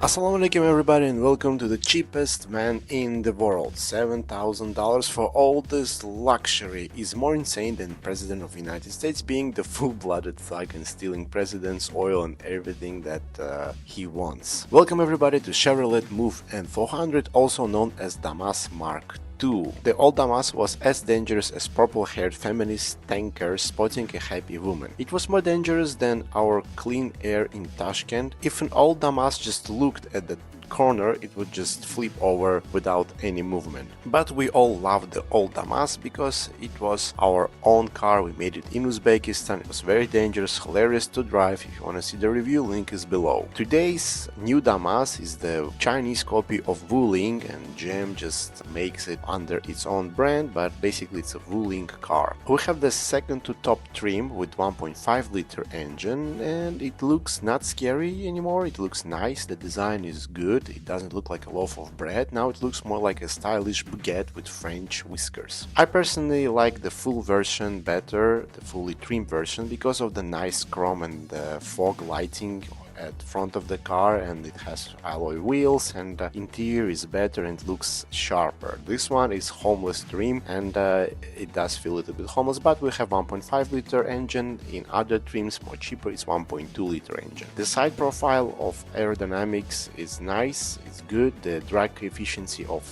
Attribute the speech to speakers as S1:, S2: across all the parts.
S1: Assalamu alaikum everybody and welcome to the cheapest man in the world. $7,000 for all this luxury is more insane than President of the United States being the full-blooded thug and stealing president's oil and everything that he wants. Welcome everybody to Chevrolet Move N400, also known as Damas Mark II. The old Damas was as dangerous as purple-haired feminist tanker spotting a happy woman. It was more dangerous than our clean air in Tashkent. If an old Damas just looked at the corner, it would just flip over without any movement. But we all loved the old Damas because it was our own car. We made it in Uzbekistan. It was very dangerous, hilarious to drive. If you want to see the review, link is below. Today's new Damas is the Chinese copy of Wuling, and GM just makes it under its own brand, but basically it's a Wuling car. We have the second to top trim with 1.5 liter engine, and it looks not scary anymore. It looks nice. The design is good. It doesn't look like a loaf of bread. Now it looks more like a stylish baguette with French whiskers. I personally like the full version better, the fully trimmed version, because of the nice chrome and the fog lighting at front of the car, and it has alloy wheels, and the interior is better and looks sharper. This one is homeless trim, and it does feel a little bit homeless, but we have 1.5 liter engine. In other trims more cheaper it's 1.2 liter engine. The side profile of aerodynamics is nice, it's good. The drag efficiency of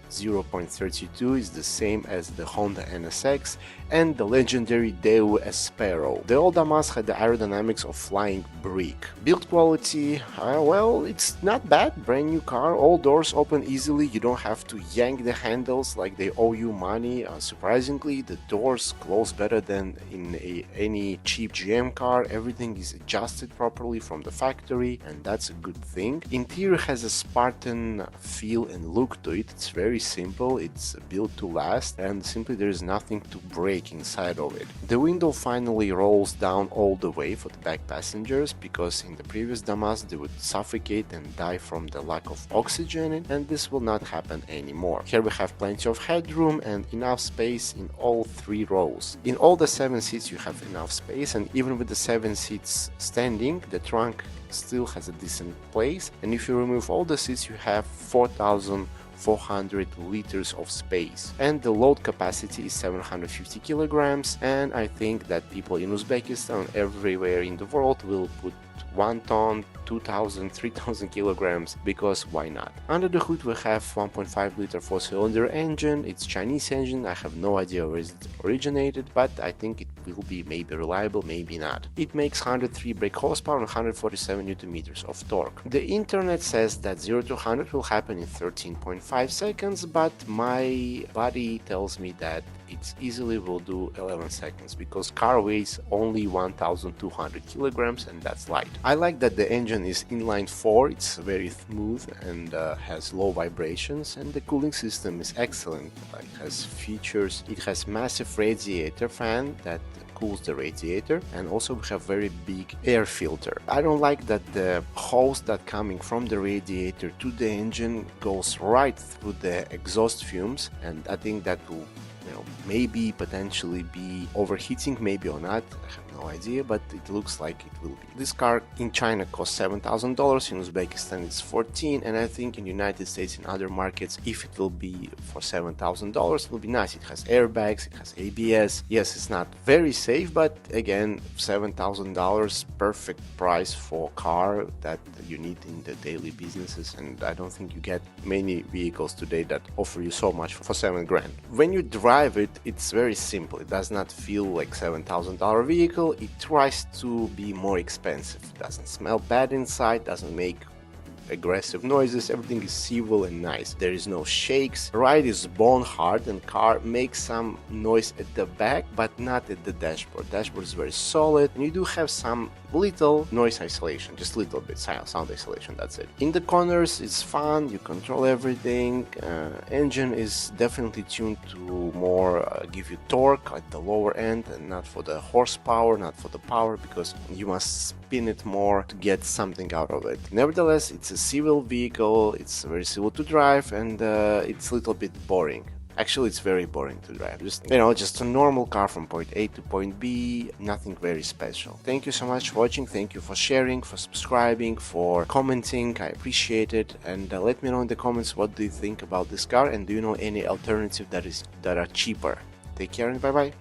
S1: 0.32 is the same as the Honda NSX and the legendary Daewoo Espero. The old Damas had the aerodynamics of flying brick. Build quality, well, it's not bad. Brand new car, all doors open easily, you don't have to yank the handles like they owe you money. Surprisingly, the doors close better than in any cheap GM car. Everything is adjusted properly from the factory, and that's a good thing. Interior has a Spartan feel and look to it. It's very simple, it's built to last, and simply there is nothing to break inside of it. The window finally rolls down all the way for the back passengers, because in the previous Damas they would suffocate and die from the lack of oxygen, and this will not happen anymore. Here we have plenty of headroom and enough space in all 3 rows. In all the 7 seats you have enough space, and even with the 7 seats standing, the trunk still has a decent place, and if you remove all the seats you have 4,400 liters of space, and the load capacity is 750 kilograms, and I think that people in Uzbekistan everywhere in the world will put 1 ton, 2,000, 3,000 kilograms, because why not? Under the hood we have 1.5 liter 4-cylinder engine. It's Chinese engine, I have no idea where it originated, but I think it will be maybe reliable, maybe not. It makes 103 brake horsepower and 147 Newton meters of torque. The internet says that 0 to 100 will happen in 13.5 seconds, but my body tells me that it easily will do 11 seconds, because car weighs only 1,200 kilograms, and that's light. I like that the engine is inline 4, it's very smooth and has low vibrations, and the cooling system is excellent. It has features, it has massive radiator fan that cools the radiator, and also we have very big air filter. I don't like that the hose that coming from the radiator to the engine goes right through the exhaust fumes, and I think that will maybe potentially be overheating, maybe or not, I have no idea, but it looks like it will be. This car in China costs $7,000, in Uzbekistan it's 14, and I think in the United States and other markets, if it will be for $7,000, it will be nice. It has airbags, it has ABS. Yes, it's not very safe, but again, $7,000, perfect price for a car that you need in the daily businesses, and I don't think you get many vehicles today that offer you so much for 7 grand. When you drive it, it's very simple. It does not feel like $7,000 vehicle. It tries to be more expensive. It doesn't smell bad inside, doesn't make aggressive noises, everything is civil and nice. There is no shakes. Ride is bone hard, and car makes some noise at the back, but not at the dashboard. Dashboard is very solid, and you do have some little noise isolation, just a little bit sound isolation, that's it. In the corners it's fun, you control everything. Engine is definitely tuned to more give you torque at the lower end, and not for the horsepower, not for the power, because you must spin it more to get something out of it. Nevertheless, it's a civil vehicle, it's very civil to drive, and it's a little bit boring. Actually, it's very boring to drive. Just a normal car from point A to point B, nothing very special. Thank you so much for watching. Thank you for sharing, for subscribing, for commenting. I appreciate it. And let me know in the comments what do you think about this car, and do you know any alternative that are cheaper. Take care and bye bye.